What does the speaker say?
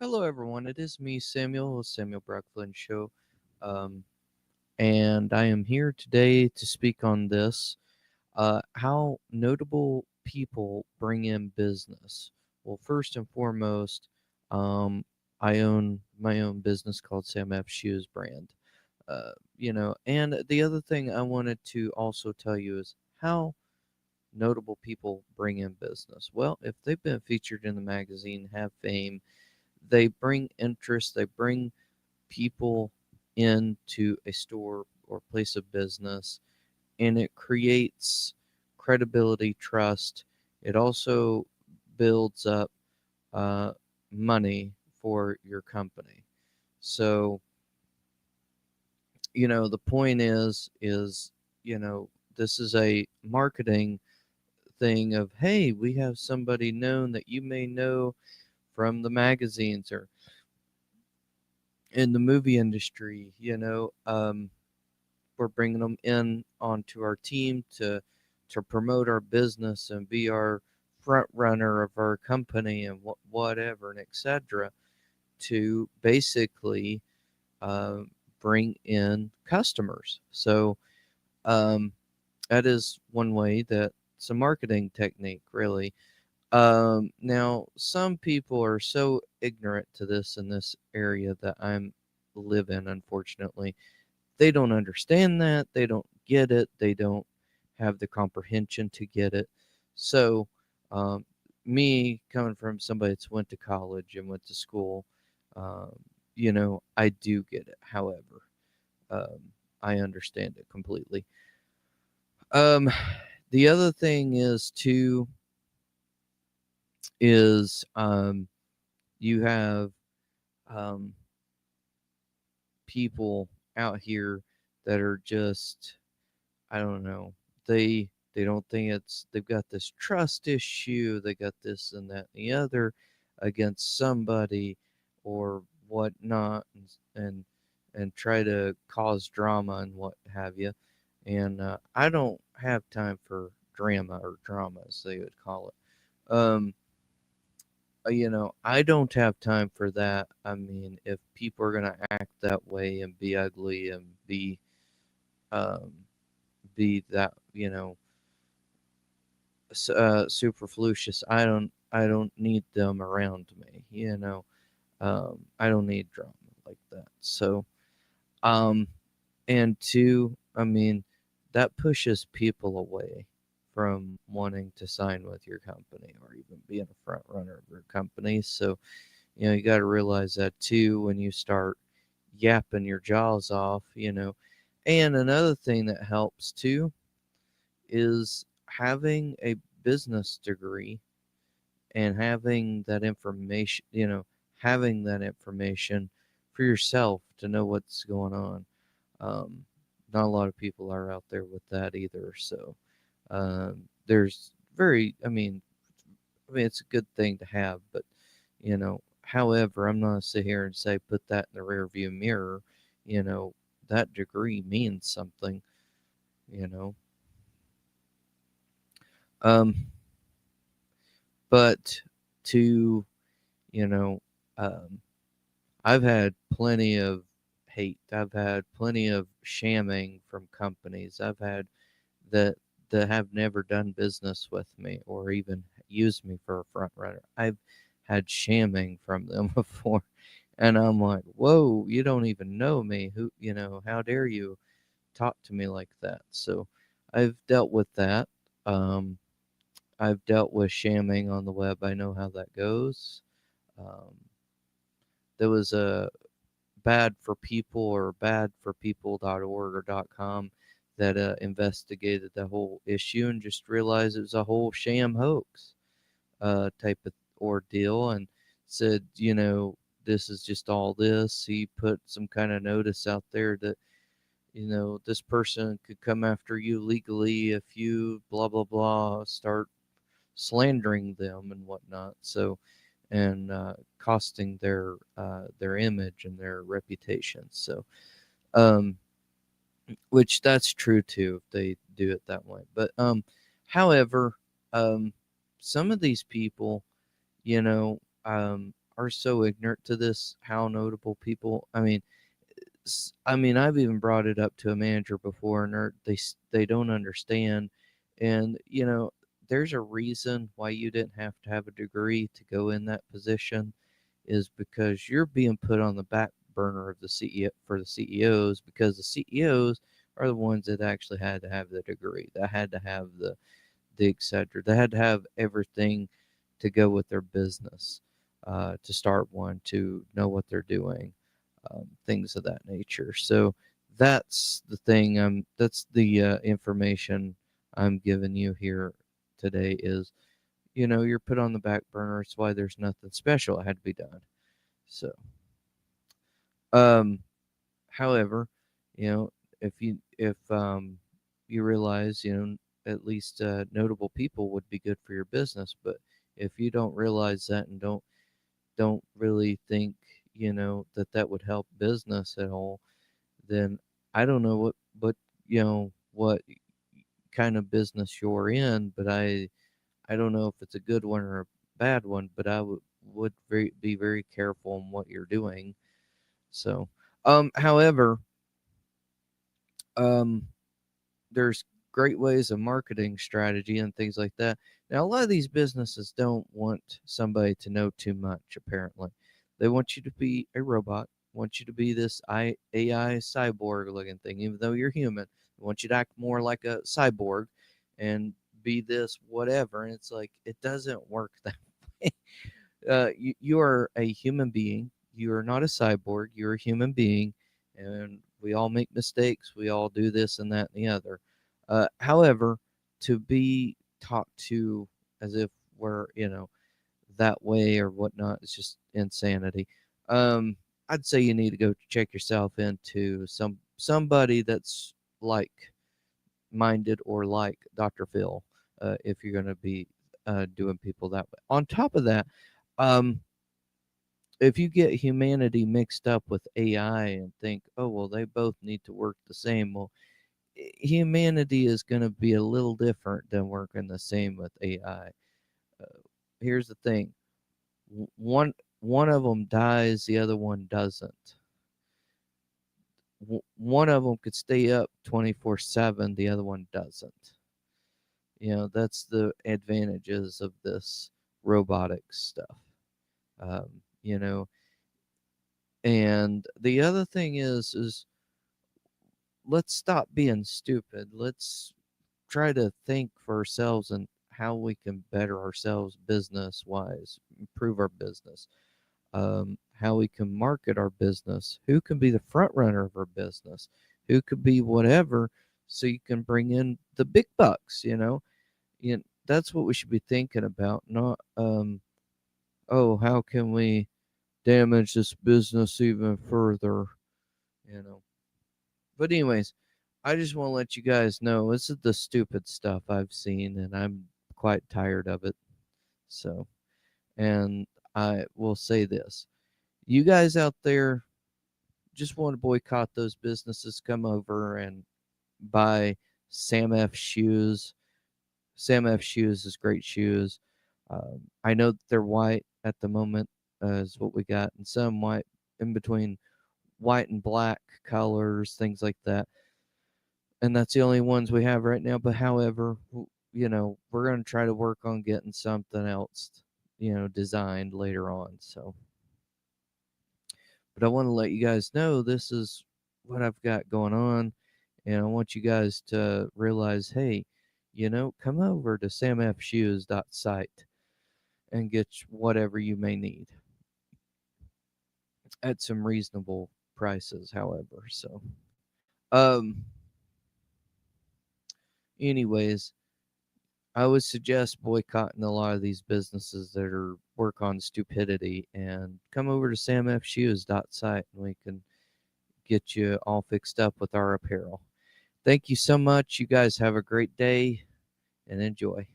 Hello, everyone. It is me, Samuel, the Samuel Brooklyn Show, um, and I am here today to speak on this: how notable people bring in business. Well, first and foremost, um, I own my own business called Sam F. Shoes brand. And the other thing I wanted to also tell you is how notable people bring in business. Well, if they've been featured in the magazine, have fame, they bring interest, they bring people into a store or place of business, and it creates credibility, trust. It also builds up uh, money for your company. So, the point is, this is a marketing thing of, hey, we have somebody known that you may know from the magazines or in the movie industry. We're bringing them in onto our team to promote our business and be our front runner of our company and whatever and etc. to basically uh, bring in customers. So um, that is one way that it's a marketing technique, really. Now, some people are so ignorant to this in this area that I'm live in, unfortunately. They don't understand that. They don't get it. They don't have the comprehension to get it. So, um, me coming from somebody that's went to college and went to school, um, I do get it. However, um, I understand it completely. Um, the other thing is too is you have um, people out here that are just, I don't know. They don't think they've got this trust issue, they got this and that and the other against somebody or whatnot, and try to cause drama and what have you. And I don't have time for drama or drama, as they would call it. I don't have time for that. I mean, if people are gonna act that way and be ugly and um, be that, superfluous. I don't need them around me. I don't need drama like that. So, um, and two, I mean, that pushes people away from wanting to sign with your company or even being a front runner of your company. So, you got to realize that too when you start yapping your jaws off. And another thing that helps too is having a business degree and having that information for yourself to know what's going on. Um, Not a lot of people are out there with that either. So there's I mean, it's a good thing to have, but however, I'm not gonna sit here and say put that in the rear view mirror. You know, that degree means something. You know, um, but to you know, um, I've had plenty of hate. I've had plenty of shamming from companies. I've had that have never done business with me or even used me for a front runner. I've had shamming from them before, and I'm like, "Whoa, you don't even know me. How dare you talk to me like that?" So, I've dealt with that. Um, I've dealt with shamming on the web. I know how that goes. Um, there was a bad for people or badforpeople.org or .com that investigated the whole issue and just realized it was a whole sham hoax type of ordeal, and said, this is just all this. He put some kind of notice out there that, this person could come after you legally if you blah blah blah start slandering them and whatnot. So, and costing their image and their reputation. So, um, which that's true too if they do it that way. But however, some of these people, are are so ignorant to this, how notable people. I've even brought it up to a manager before, and they don't understand. And there's a reason why you didn't have to have a degree to go in that position, is because you're being put on the back burner of the CEO for the CEOs, because the CEOs are the ones that actually had to have the degree, that had to have the etc. They had to have everything to go with their business, to start one, to know what they're doing, things of that nature. So that's the thing. That's the information I'm giving you here today. Is you're put on the back burner. It's why there's nothing special that had to be done. So, um, however, you know, if you realize, at least notable people would be good for your business, but if you don't realize that and don't really think, that would help business at all, then I don't know what kind of business you're in, but I don't know if it's a good one or a bad one, but I would be very careful in what you're doing. So, however, um, there's great ways of marketing strategy and things like that. Now, a lot of these businesses don't want somebody to know too much, apparently. They want you to be a robot, want you to be this AI cyborg looking thing, even though you're human. They want you to act more like a cyborg and be this whatever. And it's like, it doesn't work that way. You are a human being. You are not a cyborg. You're a human being, and we all make mistakes. We all do this and that and the other. However, to be talked to as if we're that way or whatnot is just insanity. Um, I'd say you need to go check yourself into somebody that's like minded or like Dr. Phil, if you're going to be doing people that way. On top of that, um, if you get humanity mixed up with AI and think, oh, well, they both need to work the same, well, humanity is going to be a little different than working the same with AI. Uh, Here's the thing: one of them dies, the other one doesn't. One of them could stay up 24/7, the other one doesn't. That's the advantages of this robotics stuff. Um, you know, and the other thing is let's stop being stupid. Let's try to think for ourselves and how we can better ourselves business wise, improve our business, how we can market our business, who can be the front runner of our business, who could be whatever, so you can bring in the big bucks. That's what we should be thinking about, not oh, how can we damage this business even further, you know. But anyways, I just want to let you guys know this is the stupid stuff I've seen, and I'm quite tired of it. So, and I will say this: you guys out there just want to boycott those businesses, come over and buy Sam F shoes. Sam F shoes is great shoes. I know that they're white at the moment, is what we got, and some white in between white and black colors, things like that. And that's the only ones we have right now. But however, we're going to try to work on getting something else, designed later on. So, but I want to let you guys know this is what I've got going on, and I want you guys to realize, hey, come over to samfshoes.site and get whatever you may need at some reasonable prices. However, so um, anyways, I would suggest boycotting a lot of these businesses that are work on stupidity, and come over to samfshoes.site and we can get you all fixed up with our apparel. Thank you so much. You guys have a great day and enjoy.